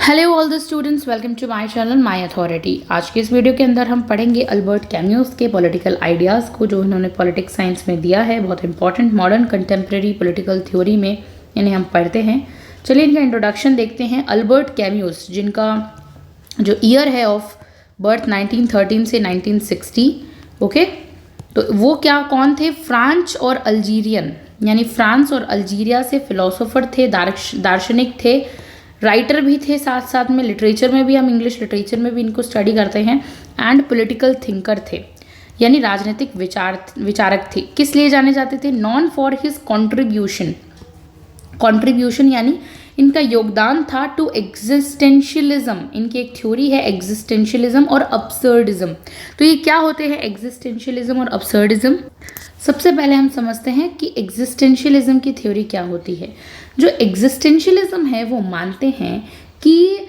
Hello all the students, welcome to my channel my authority. आज के इस video के अंदर हम पढ़ेंगे अल्बर्ट कैम्यूस के पॉलिटिकल आइडियाज़ को, जो इन्होंने पॉलिटिक्स साइंस में दिया है। बहुत important modern contemporary political theory में इन्हें हम पढ़ते हैं। चलिए इनका इंट्रोडक्शन देखते हैं। अल्बर्ट कैम्यूस, जिनका जो ईयर है ऑफ बर्थ 1913 से 1960, ओके, तो वो कौन थे? फ्रांच और अल्जीरियन, यानी फ्रांस और अल्जीरिया से फिलोसोफर थे, दार्शनिक थे, राइटर भी थे, साथ साथ में लिटरेचर में भी, हम इंग्लिश लिटरेचर में भी इनको स्टडी करते हैं, एंड पॉलिटिकल थिंकर थे, यानी राजनीतिक विचारक थे। किस लिए जाने जाते थे? नॉन फॉर हिज कॉन्ट्रीब्यूशन यानी इनका योगदान था टू एग्जिस्टेंशियलिज्म। इनकी एक थ्योरी है एग्जिस्टेंशियलिज्म और अब्सर्डिज्म। तो ये क्या होते हैं एग्जिस्टेंशियलिज्म और अब्सर्डिज्म? सबसे पहले हम समझते हैं कि एग्जिस्टेंशियलिज्म की थ्योरी क्या होती है। जो एग्जिस्टेंशियलिज्म है वो मानते हैं कि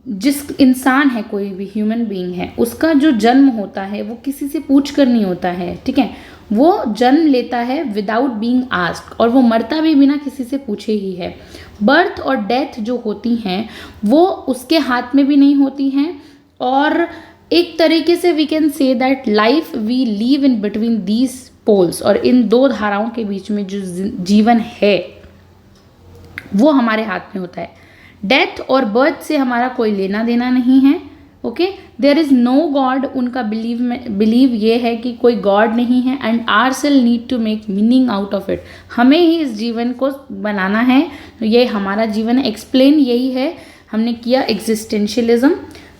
जिस इंसान है, कोई भी ह्यूमन बीइंग है, उसका जो जन्म होता है वो किसी से पूछ कर नहीं होता है, ठीक है। वो जन्म लेता है विदाउट बीइंग आस्क्ड, और वो मरता भी बिना किसी से पूछे ही है। बर्थ और डेथ जो होती हैं वो उसके हाथ में भी नहीं होती हैं, और एक तरीके से we can say that life we live in between these poles, और इन दो धाराओं के बीच में जो जीवन है वो हमारे हाथ में होता है। डेथ और बर्थ से हमारा कोई लेना देना नहीं है, okay. There is no god, उनका बिलीव ये है कि कोई गॉड नहीं है, and ourselves need to make meaning out of it. हमें ही इस जीवन को बनाना है, तो ये हमारा जीवन है। एक्सप्लेन यही है हमने किया एग्जिस्टेंशियलिज्म।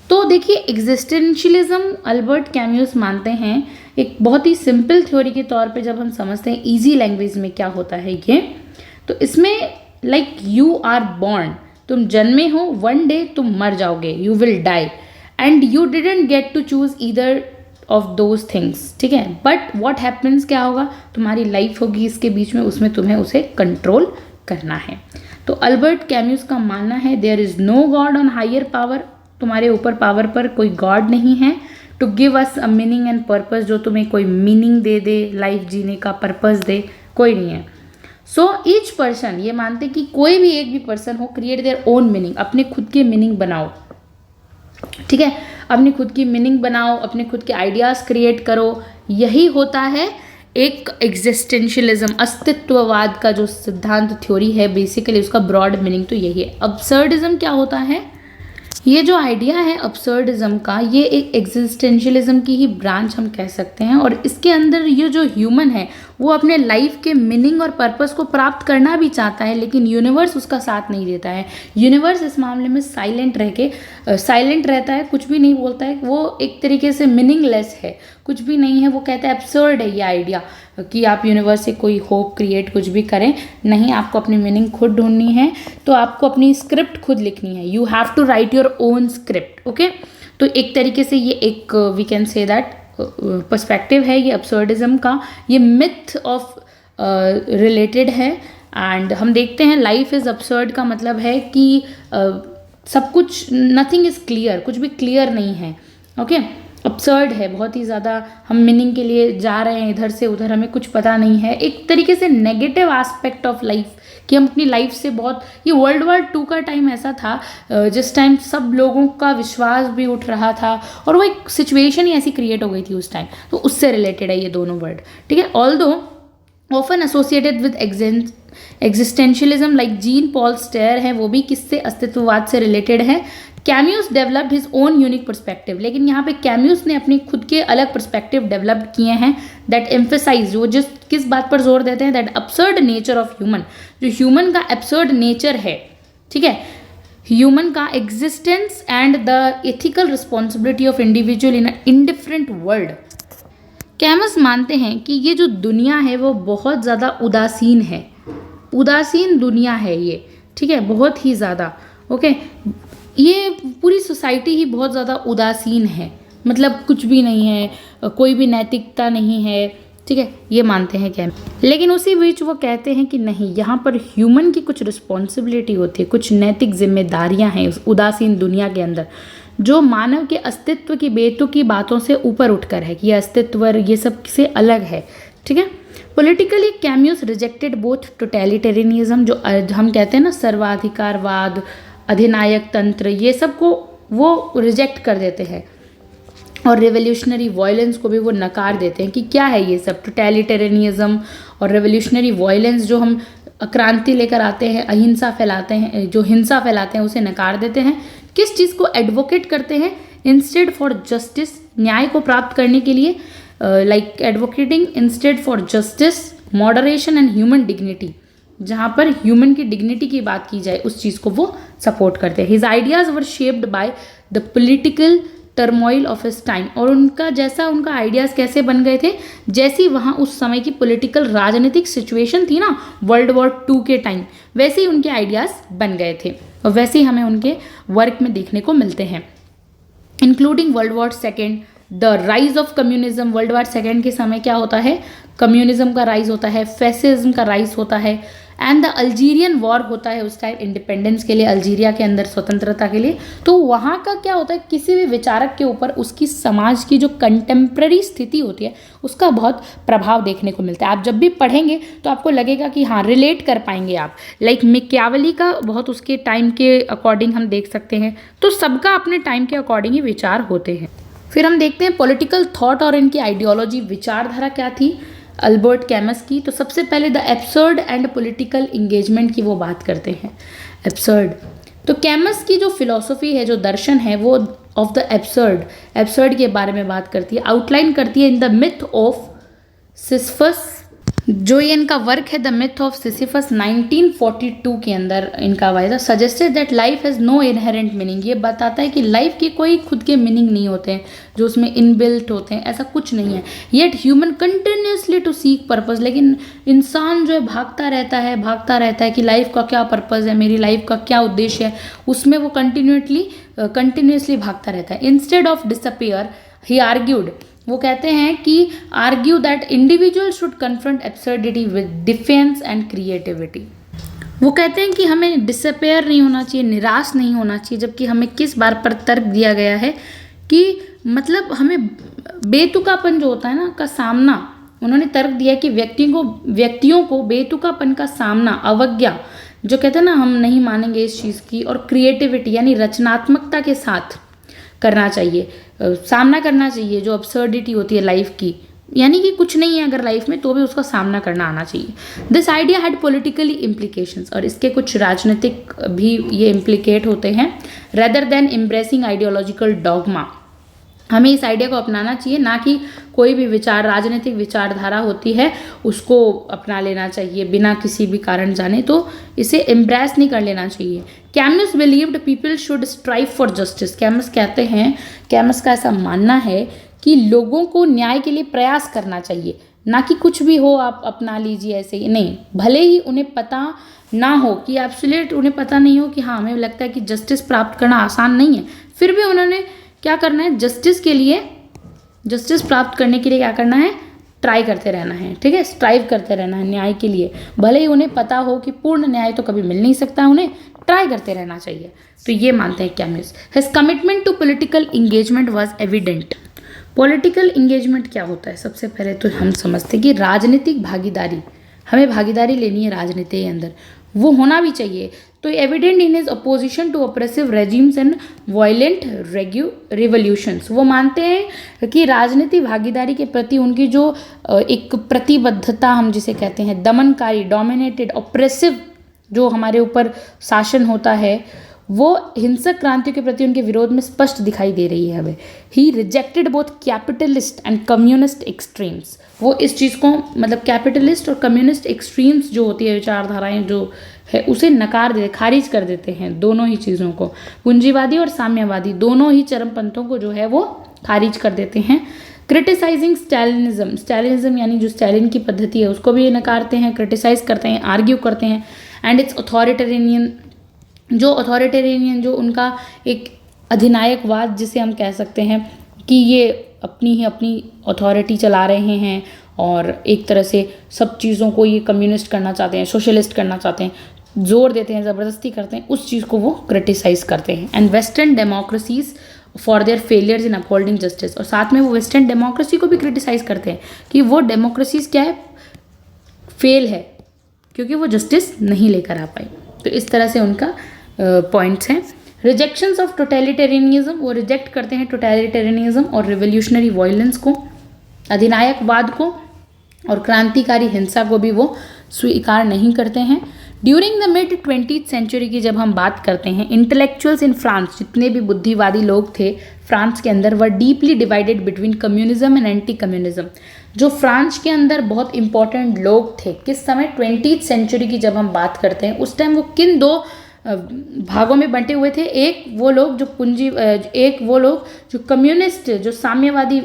तो देखिए एग्जिस्टेंशियलिज्म अल्बर्ट कैम्यूस मानते हैं एक बहुत ही सिंपल थ्योरी के तौर पे। जब हम समझते हैं ईजी लैंग्वेज में क्या होता है ये, तो इसमें लाइक यू आर बॉर्न, तुम जन्मे हो, वन डे तुम मर जाओगे, you will die, and you didn't get to choose either of those things, ठीक है। बट व्हाट हैपन्स, क्या होगा? तुम्हारी लाइफ होगी इसके बीच में, उसमें तुम्हें उसे कंट्रोल करना है। तो अल्बर्ट कैम्यूस का मानना है there is no god on higher power, तुम्हारे ऊपर पावर पर कोई गॉड नहीं है। To give us a meaning and purpose, जो तुम्हें कोई मीनिंग दे लाइफ जीने का, पर्पस दे, कोई नहीं है। सो ईच पर्सन, ये मानते कि कोई भी एक भी पर्सन हो, क्रिएट देयर ओन मीनिंग, अपने खुद के मीनिंग बनाओ, ठीक है। अपनी खुद की मीनिंग बनाओ, अपने खुद के आइडियाज़ क्रिएट करो। यही होता है एक एग्जिस्टेंशियलिज्म, अस्तित्ववाद का जो सिद्धांत थ्योरी है, बेसिकली उसका ब्रॉड मीनिंग तो यही है। अब्सर्डिज्म क्या होता है? ये जो आइडिया है अब्सर्डिज्म का, ये एक एग्जिस्टेंशियलिज्म की ही ब्रांच हम कह सकते हैं। और इसके अंदर ये जो ह्यूमन है वो अपने लाइफ के मीनिंग और पर्पस को प्राप्त करना भी चाहता है, लेकिन यूनिवर्स उसका साथ नहीं देता है। यूनिवर्स इस मामले में साइलेंट रहता है, कुछ भी नहीं बोलता है। वो एक तरीके से मीनिंगलेस है, कुछ भी नहीं है। वो कहता है एब्सर्ड है ये आइडिया कि आप यूनिवर्स से कोई होप क्रिएट कुछ भी करें, नहीं, आपको अपनी मीनिंग खुद ढूंढनी है, तो आपको अपनी स्क्रिप्ट खुद लिखनी है। You have to write your own script, okay. तो एक तरीके से ये एक we can say that perspective है ये अब्सर्डिज्म का। ये मिथ ऑफ रिलेटेड है, एंड हम देखते हैं लाइफ इज़ अब्सर्ड का मतलब है कि सब कुछ, नथिंग इज़ क्लियर, कुछ भी क्लियर नहीं है, ओके। अब्सर्ड है बहुत ही ज़्यादा, हम मीनिंग के लिए जा रहे हैं इधर से उधर, हमें कुछ पता नहीं है। एक तरीके से नेगेटिव एस्पेक्ट ऑफ लाइफ कि हम अपनी लाइफ से बहुत, ये वर्ल्ड वॉर 2 का टाइम ऐसा था जिस टाइम सब लोगों का विश्वास भी उठ रहा था, और वो एक सिचुएशन ही ऐसी क्रिएट हो गई थी उस टाइम। तो उससे रिलेटेड है ये दोनों वर्ड, ठीक है। Although often associated with existentialism, like Jean Paul Sartre है, वो भी किससे? अस्तित्ववाद से रिलेटेड है। Camus developed his own unique perspective, लेकिन यहाँ पे कैम्यूस ने अपने खुद के अलग पर्सपेक्टिव डेवलप किए हैं दैट एम्फेसाइज, वो किस बात पर जोर देते हैं? That absurd nature of human, जो ह्यूमन का एब्सर्ड नेचर है, ठीक है, ह्यूमन का existence and the ethical responsibility of individual in a indifferent world. Camus मानते हैं कि ये जो दुनिया है वो बहुत ज़्यादा उदासीन है, उदासीन दुनिया है ये, ठीक है, बहुत ही ज़्यादा, ओके। ये पूरी सोसाइटी ही बहुत ज़्यादा उदासीन है, मतलब कुछ भी नहीं है, कोई भी नैतिकता नहीं है, ठीक है, ये मानते हैं क्या। लेकिन उसी बीच वो कहते हैं कि नहीं, यहाँ पर ह्यूमन की कुछ रिस्पॉन्सिबिलिटी होती है, कुछ नैतिक जिम्मेदारियाँ हैं उस उदासीन दुनिया के अंदर, जो मानव के अस्तित्व की बेतुकी बातों से ऊपर उठकर है, कि ये अस्तित्व ये सब से अलग है, ठीक है। पॉलिटिकली कैम्यूस रिजेक्टेड बोथ टोटलिटेरियनिज्म, जो हम कहते हैं ना सर्वाधिकारवाद, अधिनायक तंत्र, ये सब को वो रिजेक्ट कर देते हैं। और रेवोल्यूशनरी वायलेंस को भी वो नकार देते हैं कि क्या है ये सब, टोटलिटेरियनिज्म और रेवोल्यूशनरी वायलेंस जो हम क्रांति लेकर आते हैं, अहिंसा फैलाते हैं, जो हिंसा फैलाते हैं, उसे नकार देते हैं। किस चीज़ को एडवोकेट करते हैं? इंस्टेड फॉर जस्टिस, न्याय को प्राप्त करने के लिए, like advocating instead for justice, moderation and human dignity, जहाँ पर ह्यूमन की डिग्निटी की बात की जाए उस चीज़ को वो सपोर्ट करते हैं। His ideas were shaped by the political turmoil of his time, और उनका जैसा उनका आइडियाज़ कैसे बन गए थे, जैसी वहाँ उस समय की पॉलिटिकल राजनीतिक सिचुएशन थी ना वर्ल्ड वॉर 2 के टाइम, वैसे ही उनके आइडियाज़ बन गए थे और वैसे ही हमें उनके वर्क में देखने को मिलते हैं। Including world war second, the rise of communism, world war second के समय क्या होता है, कम्युनिज्म का राइज होता है, फैसिज्म का राइज होता है, एंड द अल्जीरियन वॉर होता है उस टाइम इंडिपेंडेंस के लिए, अल्जीरिया के अंदर स्वतंत्रता के लिए। तो वहाँ का क्या होता है, किसी भी विचारक के ऊपर उसकी समाज की जो कंटेम्प्रेरी स्थिति होती है उसका बहुत प्रभाव देखने को मिलता है। आप जब भी पढ़ेंगे तो आपको लगेगा कि हाँ रिलेट कर पाएंगे आप, लाइक मैकियावेली का बहुत उसके टाइम के अकॉर्डिंग हम देख सकते हैं। तो सबका अपने टाइम के अकॉर्डिंग ही विचार होते हैं। फिर हम देखते हैं पॉलिटिकल थॉट और इनकी आइडियोलॉजी, विचारधारा क्या थी अल्बर्ट कैमस की। तो सबसे पहले the absurd and political engagement की वो बात करते हैं। एब्सर्ड, तो कैमस की जो फिलॉसफी है, जो दर्शन है, वो ऑफ द एब्सर्ड के बारे में बात करती है, आउटलाइन करती है in the myth of Sisyphus, जो ये इनका वर्क है द मिथ ऑफ सिसिफस 1942 के अंदर इनका वायदा, suggested that life has no inherent meaning, ये बताता है कि लाइफ के कोई खुद के मीनिंग नहीं होते हैं जो उसमें इनबिल्ट होते हैं, ऐसा कुछ नहीं है। Yet human continuously to seek purpose, लेकिन इंसान जो है भागता रहता है कि लाइफ का क्या पर्पस है, मेरी लाइफ का क्या उद्देश्य है, उसमें वो कंटिन्यूसली भागता रहता है। Instead of disappear he argued, वो कहते हैं कि argue that individual should confront absurdity with defence and creativity. वो कहते हैं कि हमें डिसअपेयर नहीं होना चाहिए, निराश नहीं होना चाहिए, जबकि हमें किस बार पर तर्क दिया गया है कि मतलब हमें बेतुकापन जो होता है ना का सामना, उन्होंने तर्क दिया कि व्यक्तियों को बेतुकापन का सामना, अवज्ञा जो कहते हैं ना हम नहीं मानेंगे इस चीज़ की, और क्रिएटिविटी यानी रचनात्मकता के साथ करना चाहिए, सामना करना चाहिए जो अब्सर्डिटी होती है लाइफ की, यानी कि कुछ नहीं है अगर लाइफ में तो भी उसका सामना करना आना चाहिए। This idea had politically implications, और इसके कुछ राजनीतिक भी ये इम्प्लीकेट होते हैं। Rather than embracing ideological dogma, हमें इस आइडिया को अपनाना चाहिए, ना कि कोई भी राजनीतिक विचारधारा होती है उसको अपना लेना चाहिए बिना किसी भी कारण जाने, तो इसे एम्ब्रेस नहीं कर लेना चाहिए। कैमस believed people should strive for justice, कैमस का ऐसा मानना है कि लोगों को न्याय के लिए प्रयास करना चाहिए, ना कि कुछ भी हो आप अपना लीजिए ऐसे ही नहीं, भले ही उन्हें पता ना हो कि एब्सोल्यूट उन्हें पता नहीं हो कि हाँ हमें लगता है कि जस्टिस प्राप्त करना आसान नहीं है, फिर भी उन्होंने क्या करना है, जस्टिस प्राप्त करने के लिए क्या करना है, ट्राई करते रहना है, ठीक है, स्ट्राइव करते रहना है न्याय के लिए, भले ही उन्हें पता हो कि पूर्ण न्याय तो कभी मिल नहीं सकता, उन्हें ट्राई करते रहना चाहिए। तो ये मानते हैं Camus. His commitment to political engagement was evident. Political engagement क्या होता है, सबसे पहले तो हम समझते हैं कि राजनीतिक भागीदारी, हमें भागीदारी लेनी है राजनीति के अंदर, वो होना भी चाहिए। तो evident in his opposition to oppressive regimes and violent revolutions, वो मानते हैं कि राजनीति भागीदारी के प्रति उनकी जो एक प्रतिबद्धता हम जिसे कहते हैं, दमनकारी, डोमिनेटेड, ऑप्रेसिव जो हमारे ऊपर शासन होता है, वो हिंसक क्रांतियों के प्रति उनके विरोध में स्पष्ट दिखाई दे रही है हमें। He rejected both capitalist and communist extremes, वो इस चीज़ को मतलब कैपिटलिस्ट और कम्युनिस्ट एक्सट्रीम्स जो होती है विचारधाराएं जो है उसे नकार देते, खारिज कर देते हैं, दोनों ही चीज़ों को, पूंजीवादी और साम्यवादी दोनों ही चरमपंथों को जो है वो खारिज कर देते हैं। क्रिटिसाइजिंग स्टैलिनिज्म यानी जो स्टैलिन की पद्धति है उसको भी नकारते हैं, क्रिटिसाइज करते हैं, आर्ग्यू करते हैं। एंड इट्स अथॉरिटेरियन जो उनका एक अधिनायकवाद जिसे हम कह सकते हैं कि ये अपनी अथॉरिटी चला रहे हैं और एक तरह से सब चीज़ों को ये कम्युनिस्ट करना चाहते हैं, सोशलिस्ट करना चाहते हैं, जोर देते हैं, ज़बरदस्ती करते हैं, उस चीज़ को वो क्रिटिसाइज़ करते हैं। And western democracies for their failures in upholding justice, और साथ में वो वेस्टर्न डेमोक्रेसी को भी क्रिटिसाइज़ करते हैं कि वो डेमोक्रेसीज क्या है, फेल है क्योंकि वो जस्टिस नहीं लेकर आ पाई। तो इस तरह से उनका पॉइंट्स हैं। रिजेक्शंस ऑफ टोटलिटेरियनिज्म, वो रिजेक्ट करते हैं टोटलिटेरियनिज्म और रिवोल्यूशनरी वायलेंस को, अधिनायकवाद को और क्रांतिकारी हिंसा को भी वो स्वीकार नहीं करते हैं। During the mid 20th century की जब हम बात करते हैं, इंटेलेक्चुअल्स इन फ्रांस, जितने भी बुद्धिवादी लोग थे फ्रांस के अंदर, were deeply divided between communism and anti communism. जो फ्रांस के अंदर बहुत इंपॉर्टेंट लोग थे किस समय, 20th सेंचुरी की जब हम बात करते हैं, उस टाइम वो किन दो भागों में बंटे हुए थे। एक वो लोग जो कम्युनिस्ट, जो साम्यवादी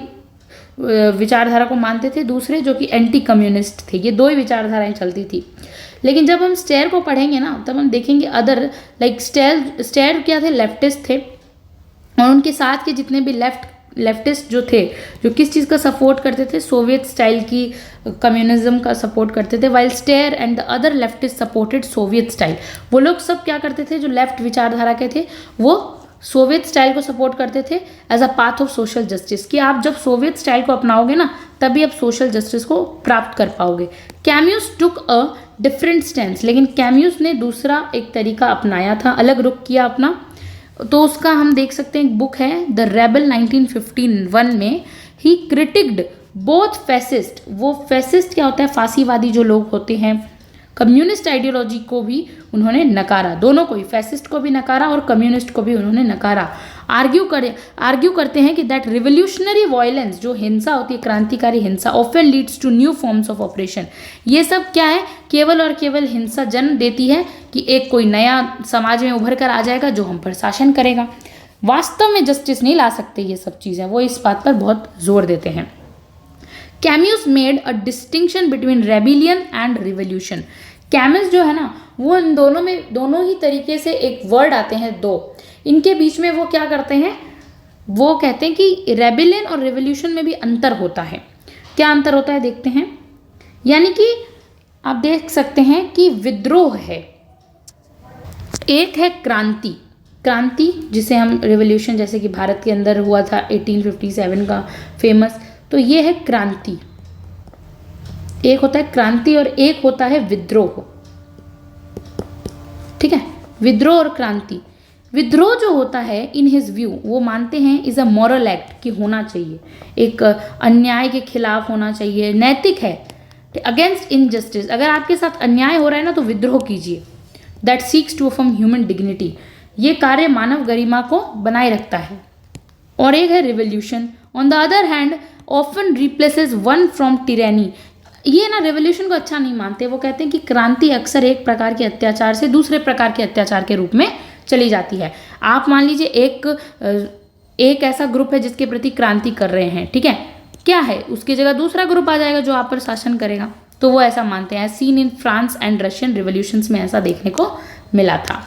विचारधारा को मानते थे, दूसरे जो कि एंटी कम्युनिस्ट थे। ये दो ही विचारधाराएं चलती थी। लेकिन जब हम स्टेयर को पढ़ेंगे ना, तब हम देखेंगे अदर लाइक स्टेयर क्या थे, लेफ्टिस्ट थे, और उनके साथ के जितने भी लेफ्टिस्ट जो थे, जो किस चीज़ का सपोर्ट करते थे, सोवियत स्टाइल की कम्युनिज्म का सपोर्ट करते थे, while Sartre and the other leftist supported Soviet style. वो लोग सब क्या करते थे, जो लेफ्ट विचारधारा के थे, वो सोवियत स्टाइल को सपोर्ट करते थे as a path of social justice, कि आप जब सोवियत स्टाइल को अपनाओगे ना, तभी आप सोशल जस्टिस को प्राप्त कर पाओगे। कैम्यूस टुक अ डिफरेंट स्टैंड, लेकिन कैम्यूस ने दूसरा एक तरीका अपनाया था, अलग रुख किया अपना। तो उसका हम देख सकते हैं, एक बुक है द रेबल 1951 में, ही क्रिटिक्ड बोथ फैसिस्ट, वो फैसिस्ट क्या होता है, फांसीवादी जो लोग होते हैं, कम्युनिस्ट आइडियोलॉजी को भी उन्होंने नकारा, दोनों को ही, फैसिस्ट को भी नकारा और कम्युनिस्ट को भी उन्होंने नकारा। आर्ग्यू करते हैं कि दैट रिवोल्यूशनरी वायलेंस, जो हिंसा होती है, क्रांतिकारी हिंसा, often leads to new forms of operation. ये सब क्या है, केवल और केवल हिंसा जन्म देती है कि एक कोई नया समाज में उभर कर आ जाएगा जो हम पर शासन करेगा। वास्तव में जस्टिस नहीं ला सकते ये सब चीज़ें, वो इस बात पर बहुत जोर देते हैं। Camus made a distinction between rebellion and revolution. Camus जो है ना, वो इन दोनों में, दोनों ही तरीके से एक वर्ड आते हैं दो, इनके बीच में वो क्या करते हैं, वो कहते हैं कि रेबिलियन और रिवोल्यूशन में भी अंतर होता है। क्या अंतर होता है देखते हैं। यानी कि आप देख सकते हैं कि विद्रोह है, एक है क्रांति जिसे हम रिवोल्यूशन, जैसे कि भारत के अंदर हुआ था 1857 का फेमस, तो ये है क्रांति। एक होता है क्रांति और एक होता है विद्रोह। ठीक है, विद्रोह और क्रांति। विद्रोह जो होता है, इन हिज व्यू, वो मानते हैं इज अ मॉरल एक्ट, कि होना चाहिए, एक अन्याय के खिलाफ होना चाहिए, नैतिक है, अगेंस्ट इनजस्टिस। अगर आपके साथ अन्याय हो रहा है ना, तो विद्रोह कीजिए। That seeks to affirm human dignity, ये कार्य मानव गरिमा को बनाए रखता है। और एक है revolution, on the other hand often replaces one from tyranny. ये ना रेवोल्यूशन को अच्छा नहीं मानते, वो कहते हैं कि क्रांति अक्सर एक प्रकार के अत्याचार से दूसरे प्रकार के अत्याचार के रूप में चली जाती है। आप मान लीजिए एक ऐसा ग्रुप है जिसके प्रति क्रांति कर रहे हैं, ठीक है, क्या है, उसकी जगह दूसरा ग्रुप आ जाएगा जो आप पर शासन करेगा, तो वो ऐसा मानते हैं। Seen in France and Russian revolutions में ऐसा देखने को मिला था।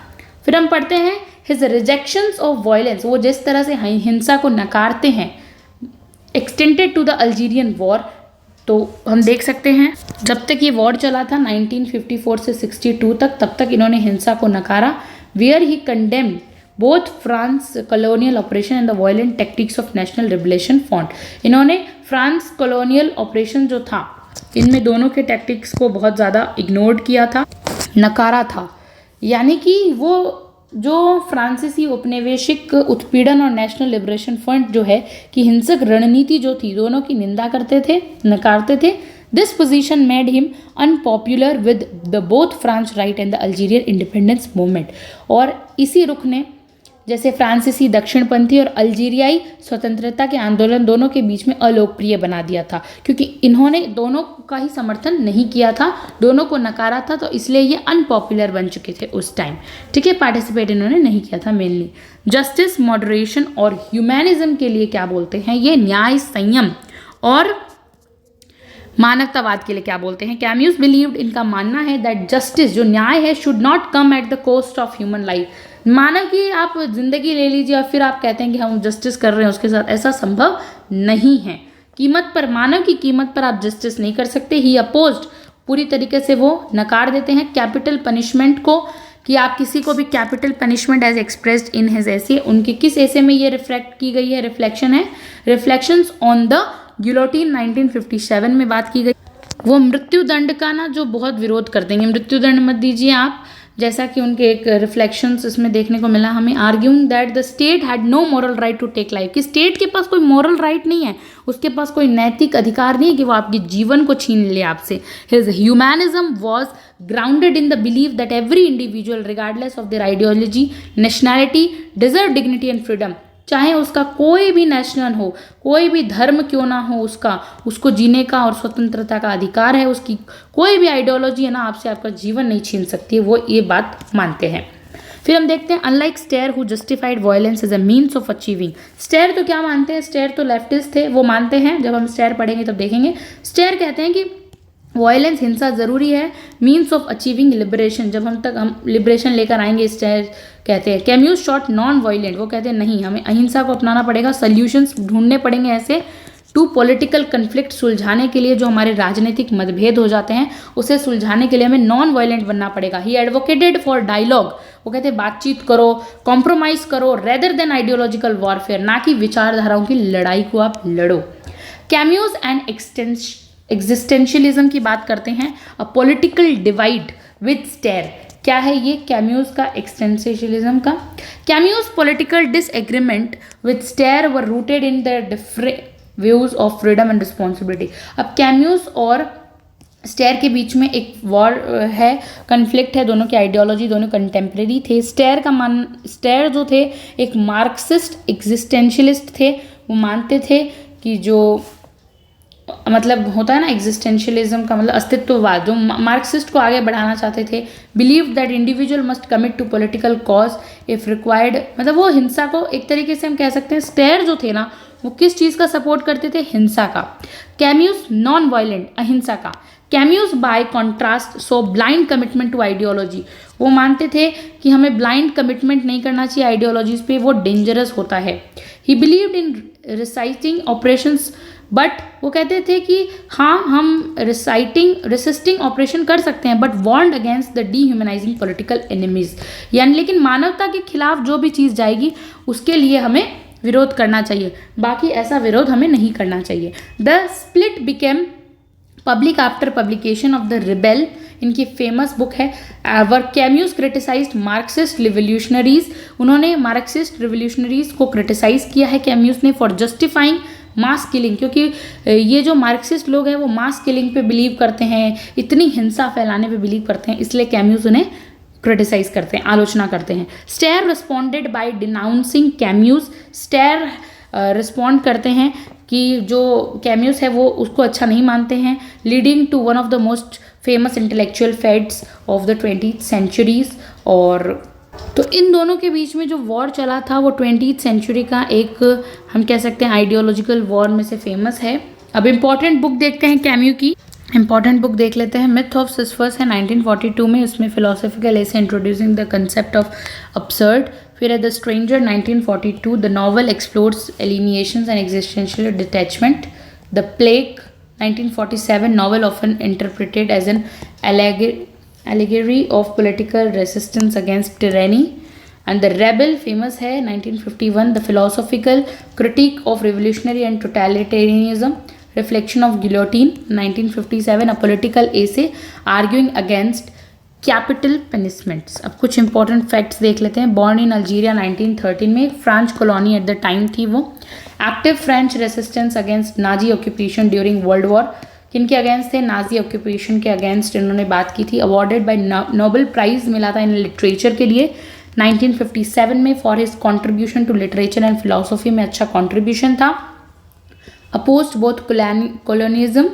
फिर हम पढ़ते हैं हिज रिजेक्शंस ऑफ वायलेंस, वो जिस तरह से हिंसा को नकारते हैं, extended to the Algerian war. तो हम देख सकते हैं जब तक ये वॉर चला था 1954 से 62 तक, तब तक इन्होंने हिंसा को नकारा। Where he condemned both France colonial operation and the violent tactics of national liberation front. इन्होंने फ्रांस कॉलोनियल ऑपरेशन जो था, इनमें दोनों के टैक्टिक्स को बहुत ज़्यादा इग्नोर्ड किया था, नकारा था। यानी कि वो जो फ्रांसीसी उपनिवेशिक उत्पीड़न और नेशनल लिबरेशन फ्रंट जो है कि हिंसक रणनीति जो थी, दोनों की निंदा करते थे, नकारते थे। This position made him unpopular with the both France right and the Algerian independence movement. और इसी रुख ने जैसे फ्रांसीसी दक्षिणपंथी और अल्जीरियाई स्वतंत्रता के आंदोलन दोनों के बीच में अलोकप्रिय बना दिया था, क्योंकि इन्होंने दोनों का ही समर्थन नहीं किया था, दोनों को नकारा था, तो इसलिए ये अनपॉपुलर बन चुके थे उस टाइम। ठीक है, पार्टिसिपेट इन्होंने नहीं किया था मेनली। जस्टिस, मॉडरेशन और ह्यूमैनिज्म के लिए क्या बोलते हैं ये, न्याय, संयम और मानवतावाद के लिए क्या बोलते हैं। कैम्यूस बिलीव्ड, इनका मानना है दैट जस्टिस, जो न्याय है, should not come at the cost of human life. माना कि आप जिंदगी ले लीजिए और फिर आप कहते हैं कि हम जस्टिस कर रहे हैं उसके साथ, ऐसा संभव नहीं है। कीमत पर, मानव की कीमत पर आप जस्टिस नहीं कर सकते। ही अपोज्ड, पूरी तरीके से वो नकार देते हैं कैपिटल पनिशमेंट को, कि आप किसी को भी capital punishment as expressed in his essay, उनके किस ऐसे में ये रिफ्लेक्ट की गई है, रिफ्लेक्शन है, रिफ्लेक्शंस ऑन द गिलोटिन 1957 में बात की गई। वो मृत्यु दंड का ना जो बहुत विरोध करते हैं, मृत्यु दंड मत दीजिए आप, जैसा कि उनके एक रिफ्लेक्शंस इसमें देखने को मिला हमें, arguing that the state had no moral right to take life, कि स्टेट के पास कोई मॉरल राइट नहीं है, उसके पास कोई नैतिक अधिकार नहीं है कि वो आपके जीवन को छीन ले आपसे। His humanism was grounded in the belief that every individual regardless of their ideology, nationality, deserve dignity and freedom, चाहे उसका कोई भी नेशनल हो, कोई भी धर्म क्यों ना हो, उसको जीने का और स्वतंत्रता का अधिकार है, उसकी कोई भी आइडियोलॉजी है ना आपसे आपका जीवन नहीं छीन सकती है, वो ये बात मानते हैं। फिर हम देखते हैं unlike Sartre who justified violence as a means of achieving. Sartre तो क्या मानते हैं, स्टेयर तो लेफ्टिस्ट थे, वो मानते हैं, जब हम स्टेयर पढ़ेंगे तब देखेंगे, स्टेयर कहते हैं कि वायलेंस, हिंसा ज़रूरी है मीन्स ऑफ अचीविंग लिबरेशन, जब हम लिबरेशन लेकर आएंगे, स्टेयर कहते हैं। कैम्यूज शॉट नॉन वायलेंट, वो कहते हैं नहीं, हमें अहिंसा को अपनाना पड़ेगा, सॉल्यूशंस ढूंढने पड़ेंगे ऐसे टू पॉलिटिकल कन्फ्लिक्ट, सुलझाने के लिए जो हमारे राजनीतिक मतभेद हो जाते हैं उसे सुलझाने के लिए हमें नॉन वायलेंट बनना पड़ेगा। ही एडवोकेटेड फॉर डायलॉग, वो कहते हैं बातचीत करो, कॉम्प्रोमाइज़ करो, रेदर देन आइडियोलॉजिकल वॉरफेयर, ना कि विचारधाराओं की लड़ाई को आप लड़ो। कैम्यूज एंड एग्जिस्टेंशियलिज्म की बात करते हैं, a political divide with Sartre, क्या है ये कैम्यूज का, एक्सटेंशियलिज्म का। Camus political disagreement with Sartre were rooted in the different views of freedom and responsibility. अब कैम्यूज और स्टेयर के बीच में एक वॉर है, कन्फ्लिक्ट है, दोनों की आइडियोलॉजी दोनों कंटेम्प्रेरी थे। स्टेयर जो थे एक मार्क्सिस्ट एग्जिस्टेंशियलिस्ट थे, वो मानते थे कि जो मतलब होता है ना एग्जिस्टेंशियलिज्म का मतलब अस्तित्ववाद, जो मार्क्सिस्ट को आगे बढ़ाना चाहते थे। Believe that individual must commit to political cause if required, मतलब वो हिंसा को एक तरीके से हम कह सकते हैं, स्टेयर जो थे ना वो किस चीज़ का सपोर्ट करते थे, हिंसा का। कैम्यूज नॉन वायलेंट, अहिंसा का। Camus by contrast so blind commitment to ideology, वो मानते थे कि हमें ब्लाइंड कमिटमेंट नहीं करना चाहिए आइडियोलॉजीज पे, वो डेंजरस होता है। ही believed in reciting operations, but वो कहते थे कि हाँ हम रेसिस्टिंग ऑपरेशन कर सकते हैं, but warned against the dehumanizing political enemies, यानी लेकिन मानवता के खिलाफ जो भी चीज़ जाएगी उसके लिए हमें विरोध करना चाहिए, बाकी ऐसा विरोध हमें नहीं करना चाहिए। The split became public after publication of the rebel, इनकी फेमस बुक है। वर कैम्यूज क्रिटिसाइज्ड मार्क्सिस्ट रिवोल्यूशनरीज, उन्होंने मार्क्सिस्ट रिवोल्यूशनरीज को क्रिटिसाइज किया है कैम्यूज ने, फॉर जस्टिफाइंग मास किलिंग, क्योंकि ये जो मार्क्सिस्ट लोग हैं वो मास किलिंग पे बिलीव करते हैं, इतनी हिंसा फैलाने पे बिलीव करते हैं, इसलिए कैम्यूज उन्हें क्रिटिसाइज करते हैं, आलोचना करते हैं। Sartre responded by denouncing Camus, Sartre respond करते हैं कि जो कैम्यूज है वो उसको अच्छा नहीं मानते हैं, leading to one of the most famous intellectual fates of the 20th centuries. और तो इन दोनों के बीच में जो वॉर चला था वो 20th सेंचुरी का एक हम कह सकते हैं आइडियोलॉजिकल वॉर में से फेमस है। अब इम्पॉर्टेंट बुक देखते हैं कैम्यू की, इंपॉर्टेंट बुक देख लेते हैं। मिथ ऑफ सिसिफस है 1942 में, उसमें फिलोसॉफिकल ऐसे introducing the concept of absurd. फिर है the stranger 1942, the novel explores alienations and existential detachment. The plague 1947, novel often interpreted as an allegory of political resistance against tyranny. And the rebel famous है 1951, the philosophical critique of revolutionary and totalitarianism, reflection of guillotine 1957, a political essay arguing against capital punishments। अब कुछ important facts देख लेते हैं। Born in Algeria 1913 में, French colony at the time थी वो। Active French resistance against Nazi occupation during world war, किनके against थे, नाजी ऑक्यूपेशन के अगेंस्ट इन्होंने बात की थी। अवॉर्डेड बाय नोबेल प्राइज मिला था इन लिटरेचर के लिए 1957 में for his contribution to literature and philosophy में अच्छा कंट्रीब्यूशन था। अपोज्ड बोथ कॉलोनिज्म,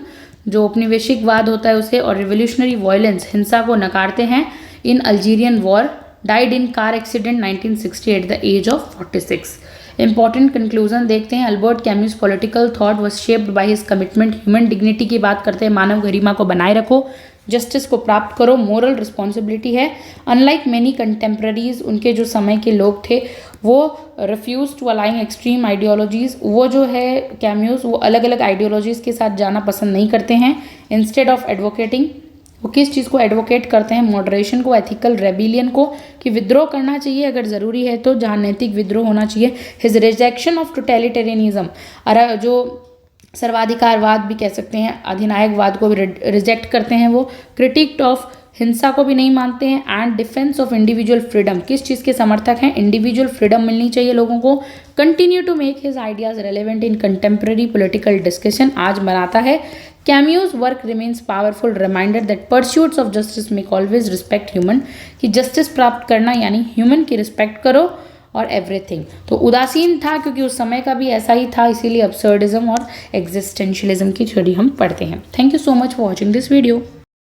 जो औपनिवेशिकवाद होता है उसे, और रिवोल्यूशनरी वायलेंस, हिंसा को नकारते हैं। In Algerian war, died in car accident 1960 at the age of 46। Important conclusion देखते हैं। Albert Camus political thought was shaped by his commitment, human dignity की बात करते हैं, मानव गरिमा को बनाए रखो, जस्टिस को प्राप्त करो, मोरल रिस्पॉन्सिबिलिटी है। अनलाइक मेनी कंटेम्प्रेरीज, उनके जो समय के लोग थे वो रिफ्यूज टू अलाइंग एक्सट्रीम आइडियोलॉजीज, वो जो है कैम्यूज वो अलग अलग आइडियोलॉजीज के साथ जाना पसंद नहीं करते हैं। इंस्टेड ऑफ एडवोकेटिंग, वो किस चीज़ को एडवोकेट करते हैं, मॉडरेशन को, एथिकल रेबिलियन को, कि विद्रोह करना चाहिए अगर ज़रूरी है तो, जहाँ नैतिक विद्रोह होना चाहिए। हिज रिजेक्शन ऑफ टोटलिटेरियनिज्म, जो सर्वाधिकारवाद भी कह सकते हैं, अधिनायकवाद को भी रिजेक्ट करते हैं वो, क्रिटिक ऑफ हिंसा को भी नहीं मानते हैं, and defence of individual freedom, किस चीज़ के समर्थक हैं, इंडिविजुअल फ्रीडम मिलनी चाहिए लोगों को, continue to make his ideas relevant in contemporary political discussion, आज बनाता है, Camus work remains powerful reminder that pursuits of justice make always respect human, कि जस्टिस प्राप्त करना यानी ह्यूमन की रिस्पेक्ट करो, और एवरीथिंग। तो उदासीन था क्योंकि उस समय का भी ऐसा ही था, इसीलिए अब्सर्डिज्म और एग्जिस्टेंशियलिज्म की थ्योरी हम पढ़ते हैं। Thank you so much for watching this video.